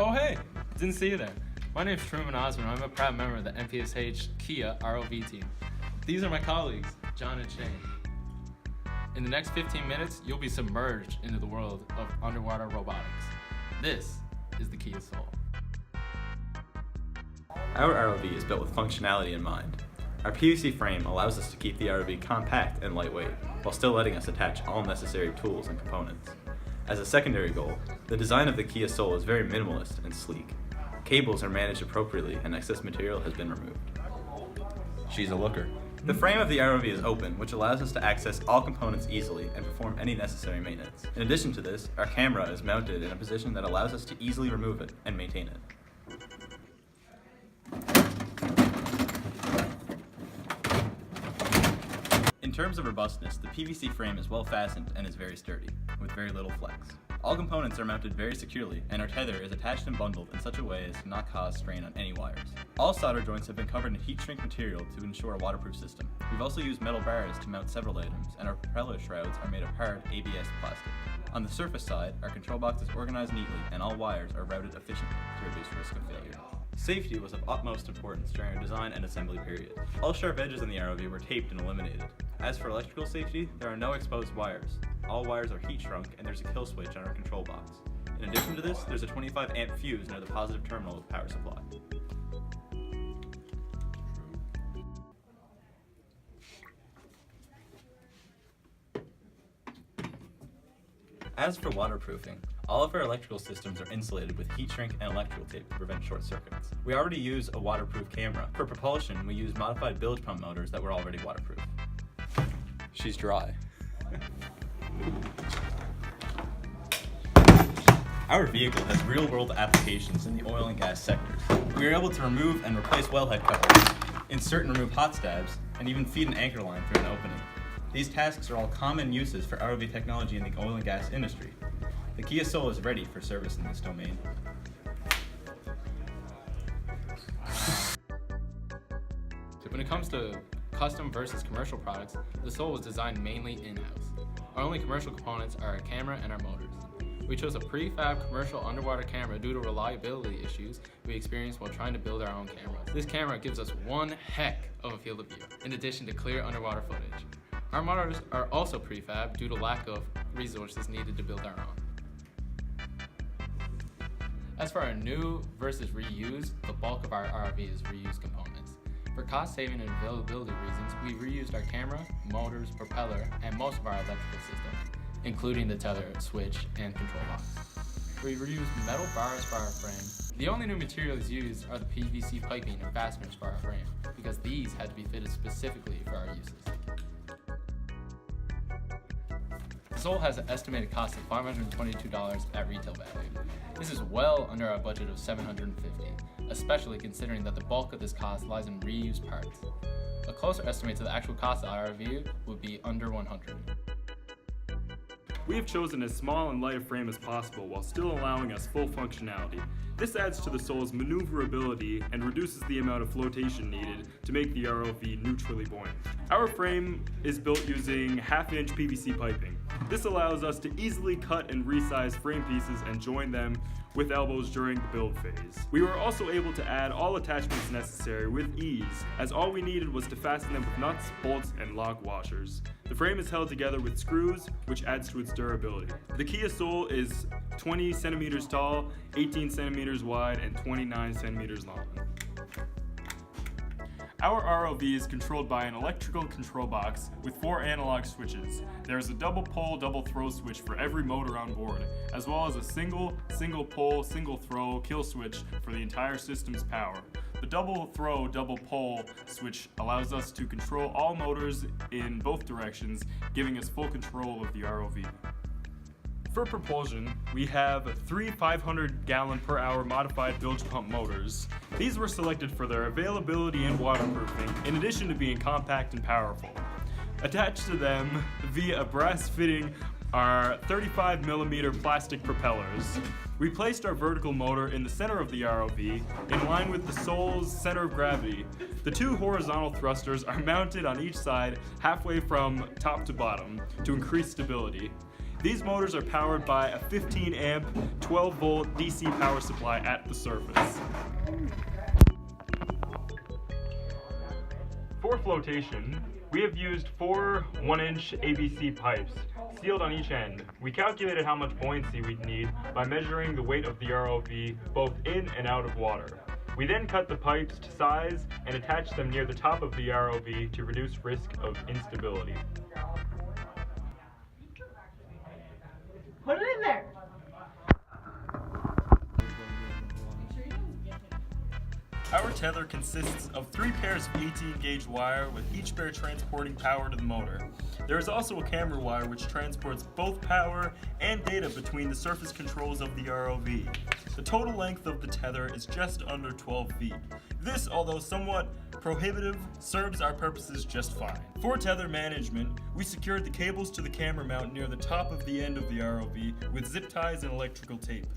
Oh hey, didn't see you there. My name's Truman. I'm a proud member of the MPSH KEYA ROV team. These are my colleagues, John and Shane. In the next 15 minutes, you'll be submerged into the world of underwater robotics. This is the KEYA SOUL. Our ROV is built with functionality in mind. Our PVC frame allows us to keep the ROV compact and lightweight, while still letting us attach all necessary tools and components. As a secondary goal, the design of the KEYA SOUL is very minimalist and sleek. Cables are managed appropriately and excess material has been removed. She's a looker. The frame of the ROV is open, which allows us to access all components easily and perform any necessary maintenance. In addition to this, our camera is mounted in a position that allows us to easily remove it and maintain it. In terms of robustness, the PVC frame is well fastened and is very sturdy, with very little flex. All components are mounted very securely, and our tether is attached and bundled in such a way as to not cause strain on any wires. All solder joints have been covered in heat shrink material to ensure a waterproof system. We've also used metal bars to mount several items, and our propeller shrouds are made of hard ABS plastic. On the surface side, our control box is organized neatly, and all wires are routed efficiently to reduce risk of failure. Safety was of utmost importance during our design and assembly period. All sharp edges in the ROV were taped and eliminated. As for electrical safety, there are no exposed wires. All wires are heat shrunk and there's a kill switch on our control box. In addition to this, there's a 25 amp fuse near the positive terminal of the power supply. As for waterproofing, all of our electrical systems are insulated with heat shrink and electrical tape to prevent short circuits. We already use a waterproof camera. For propulsion, we use modified bilge pump motors that were already waterproof. She's dry. Our vehicle has real-world applications in the oil and gas sectors. We are able to remove and replace wellhead covers, insert and remove hot stabs, and even feed an anchor line through an opening. These tasks are all common uses for ROV technology in the oil and gas industry. The KEYA SOUL is ready for service in this domain. When it comes to custom versus commercial products, the SOUL was designed mainly in-house. Our only commercial components are our camera and our motors. We chose a prefab commercial underwater camera due to reliability issues we experienced while trying to build our own cameras. This camera gives us one heck of a field of view, in addition to clear underwater footage. Our motors are also prefab due to lack of resources needed to build our own. As for our new versus reused, the bulk of our ROV is reused components. For cost saving and availability reasons, we reused our camera, motors, propeller, and most of our electrical systems, including the tether, switch, and control box. We reused metal bars for our frame. The only new materials used are the PVC piping and fasteners for our frame, because these had to be fitted specifically for our uses. The SOUL has an estimated cost of $522 at retail value. This is well under our budget of $750, especially considering that the bulk of this cost lies in reused parts. A closer estimate to the actual cost of our ROV would be under $100. We have chosen as small and light a frame as possible while still allowing us full functionality. This adds to the SOUL's maneuverability and reduces the amount of flotation needed to make the ROV neutrally buoyant. Our frame is built using half-inch PVC piping. This allows us to easily cut and resize frame pieces and join them with elbows during the build phase. We were also able to add all attachments necessary with ease, as all we needed was to fasten them with nuts, bolts, and lock washers. The frame is held together with screws, which adds to its durability. The KEYA SOUL is 20 centimeters tall, 18 centimeters wide, and 29 centimeters long. Our ROV is controlled by an electrical control box with 4 analog switches. There is a double pole, double throw switch for every motor on board, as well as a single pole, single throw kill switch for the entire system's power. The double throw, double pole switch allows us to control all motors in both directions, giving us full control of the ROV. For propulsion, we have 3 500-gallon per hour modified bilge pump motors. These were selected for their availability and waterproofing, in addition to being compact and powerful. Attached to them via a brass fitting are 35mm plastic propellers. We placed our vertical motor in the center of the ROV, in line with the SOUL's center of gravity. The 2 horizontal thrusters are mounted on each side halfway from top to bottom to increase stability. These motors are powered by a 15 amp, 12 volt DC power supply at the surface. For flotation, we have used 4 1-inch ABC pipes, sealed on each end. We calculated how much buoyancy we'd need by measuring the weight of the ROV both in and out of water. We then cut the pipes to size and attached them near the top of the ROV to reduce risk of instability. Put it in there. Our tether consists of 3 pairs of 18-gauge wire, with each pair transporting power to the motor. There is also a camera wire which transports both power and data between the surface controls of the ROV. The total length of the tether is just under 12 feet. This, although somewhat prohibitive, serves our purposes just fine. For tether management, we secured the cables to the camera mount near the top of the end of the ROV with zip ties and electrical tape.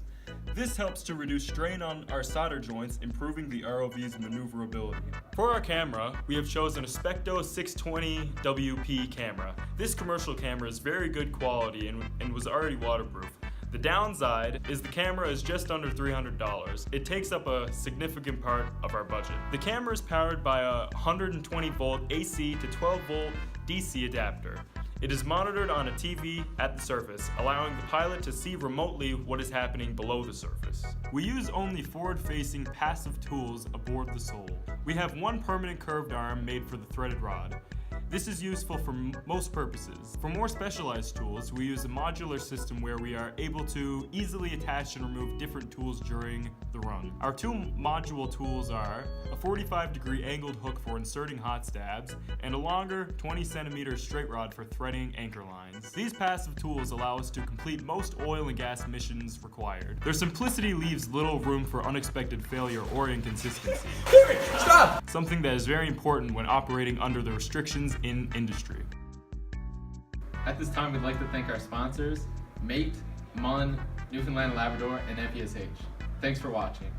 This helps to reduce strain on our solder joints, improving the ROV's maneuverability. For our camera, we have chosen a Specto 620 WP camera. This commercial camera is very good quality and was already waterproof. The downside is the camera is just under $300. It takes up a significant part of our budget. The camera is powered by a 120 volt AC to 12 volt DC adapter. It is monitored on a TV at the surface, allowing the pilot to see remotely what is happening below the surface. We use only forward-facing passive tools aboard the Soul. We have one permanent curved arm made for the threaded rod. This is useful for most purposes. For more specialized tools, we use a modular system where we are able to easily attach and remove different tools during the run. Our 2 module tools are a 45-degree angled hook for inserting hot stabs and a longer 20-centimeter straight rod for threading anchor lines. These passive tools allow us to complete most oil and gas missions required. Their simplicity leaves little room for unexpected failure or inconsistency. Stop! Something that is very important when operating under the restrictions in industry. At this time, we'd like to thank our sponsors, Mate, Mullen, Newfoundland and Labrador, and NPSH. Thanks for watching.